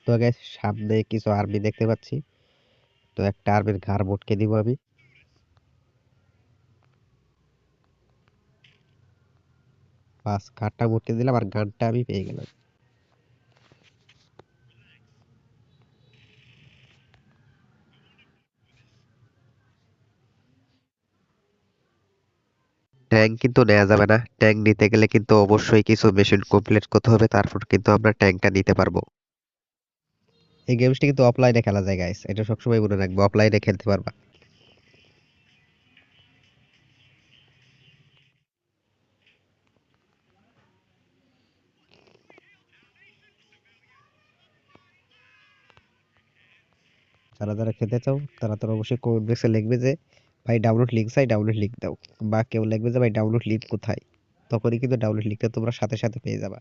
তো গাইস সামনে কিছু আর্মি দেখতে পাচ্ছি। তো একটা আর্মির ঘাড় মটকে দিব আমি। বাস ঘাড়টা মটকে দিলাম আর গানটা আমি পেয়ে গেলাম। ট্যাঙ্ক কিন্তু নেওয়া যাবে না, ট্যাঙ্ক নিতে গেলে কিন্তু অবশ্যই কিছু মেশিন কমপ্লিট করতে হবে, তারপর কিন্তু আমরা ট্যাঙ্কটা নিতে পারবো। এই গেমসটি কিন্তু অফলাইনে খেলা যায় গাইস, এটা সবসময় মনে রাখবো, অফলাইনে খেলতে পারবা। যারা যারা খেলতে চাও তারা তো অবশ্যই কমেন্ট বক্সে লিখবে যে ভাই ডাউনলোড লিঙ্ক চাই, ডাউনলোড লিঙ্ক দাও। বা কেউ লিখবে যে ভাই ডাউনলোড লিঙ্ক কোথায়, তখনই কিন্তু ডাউনলোড লিঙ্কটা তোমরা সাথে সাথে পেয়ে যাবা।